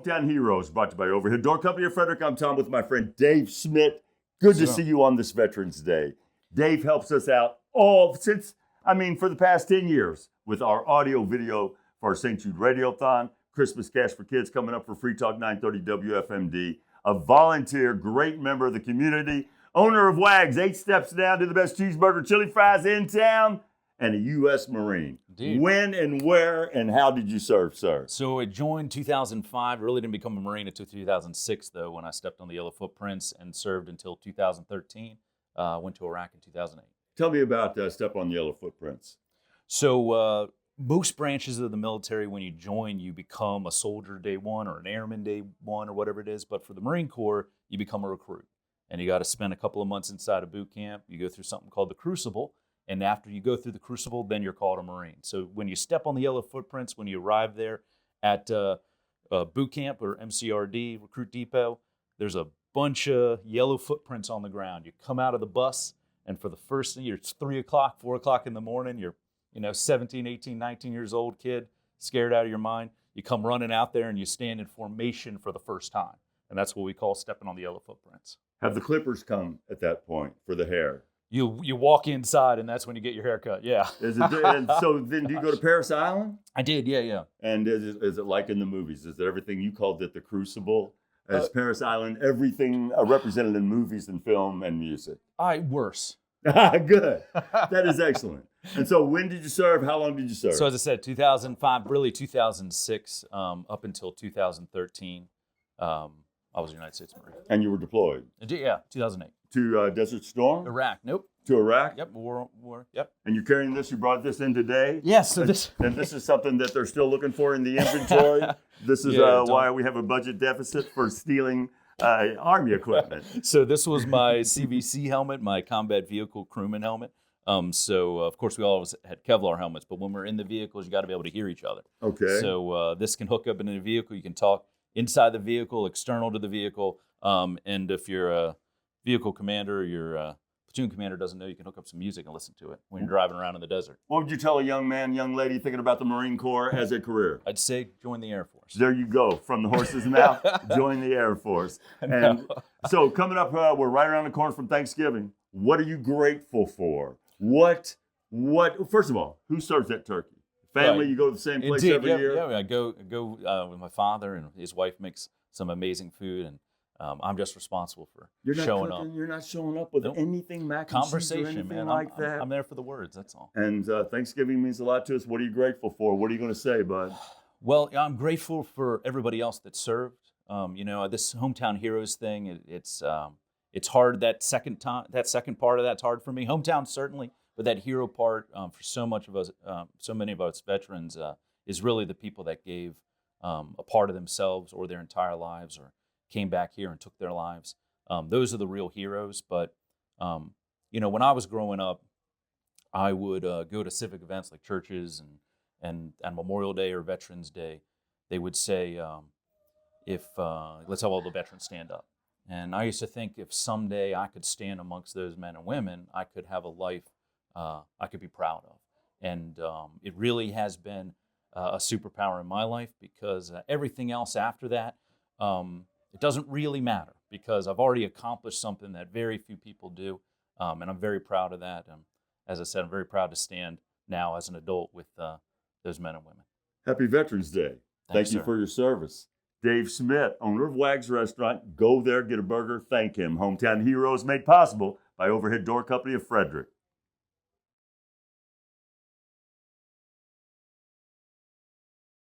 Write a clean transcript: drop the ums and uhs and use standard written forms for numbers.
Hometown Heroes, brought to you by Overhead Door Company of Frederick. I'm Tom with my friend Dave Schmidt. Good to see you on this Veterans Day. Dave helps us out for the past 10 years with our audio video for our St. Jude Radiothon, Christmas Cash for Kids coming up for Free Talk 930 WFMD, a volunteer, great member of the community, owner of Wags, 8 steps down to the best cheeseburger, chili fries in town, and a U.S. Marine. Indeed. When and where and how did you serve, sir? So I joined 2005. Really didn't become a Marine until 2006, though, when I stepped on the yellow footprints and served until 2013. Went to Iraq in 2008. Tell me about Step on the Yellow Footprints. So most branches of the military, when you join, you become a soldier day one or an airman day one or whatever it is. But for the Marine Corps, you become a recruit. And you got to spend a couple of months inside of boot camp. You go through something called the Crucible. And after you go through the Crucible, then you're called a Marine. So when you step on the yellow footprints, when you arrive there at boot camp or MCRD, Recruit Depot, there's a bunch of yellow footprints on the ground. You come out of the bus, and for the first thing, it's 3 o'clock, 4 o'clock in the morning. You're 17, 18, 19 years old kid, scared out of your mind. You come running out there, and you stand in formation for the first time. And that's what we call stepping on the yellow footprints. Have the clippers come at that point for the hair? You walk inside, and that's when you get your hair cut. Yeah. And so then do you go to Paris Island? I did, yeah. And is it like in the movies? Is it everything you called it the Crucible? As Paris Island, everything represented in movies and film and music? Worse. Good. That is excellent. And so when did you serve? How long did you serve? So as I said, 2005, really 2006, up until 2013, I was a United States Marine. And you were deployed? Yeah, 2008. To Desert Storm? Iraq, nope. To Iraq? Yep, war, yep. And you're carrying this, you brought this in today? Yes. So and this is something that they're still looking for in the inventory? This is why we have a budget deficit for stealing Army equipment. So this was my CVC helmet, my combat vehicle crewman helmet. So of course we always had Kevlar helmets, but when we're in the vehicles, you got to be able to hear each other. Okay. So this can hook up into the vehicle. You can talk inside the vehicle, external to the vehicle. And if you're a vehicle commander or your platoon commander doesn't know, you can hook up some music and listen to it when you're driving around in the desert. What would you tell a young man, young lady thinking about the Marine Corps as a career? I'd say join the Air Force. There you go. From the horse's mouth, join the Air Force. And so coming up, we're right around the corner from Thanksgiving. What are you grateful for? What? First of all, who serves that turkey? Family, you go to the same place every year? Yeah, I go with my father, and his wife makes some amazing food, and I'm just responsible for showing up. You're not showing up with anything mac and cheese or anything man. like that. I'm there for the words, that's all. And Thanksgiving means a lot to us. What are you grateful for? What are you going to say, bud? Well, I'm grateful for everybody else that served. This Hometown Heroes thing, it's hard. That second part of that's hard for me. Hometown certainly, but that hero part for so many of us veterans is really the people that gave a part of themselves or their entire lives or came back here and took their lives. Those are the real heroes. But, when I was growing up, I would go to civic events like churches and Memorial Day or Veterans Day. They would say, let's have all the veterans stand up. And I used to think if someday I could stand amongst those men and women, I could have a life I could be proud of. And it really has been a superpower in my life because everything else after that, it doesn't really matter because I've already accomplished something that very few people do, and I'm very proud of that. As I said, I'm very proud to stand now as an adult with those men and women. Happy Veterans Day. Thank you for your service. Dave Schmidt, owner of Wags Restaurant. Go there, get a burger, thank him. Hometown Heroes made possible by Overhead Door Company of Frederick.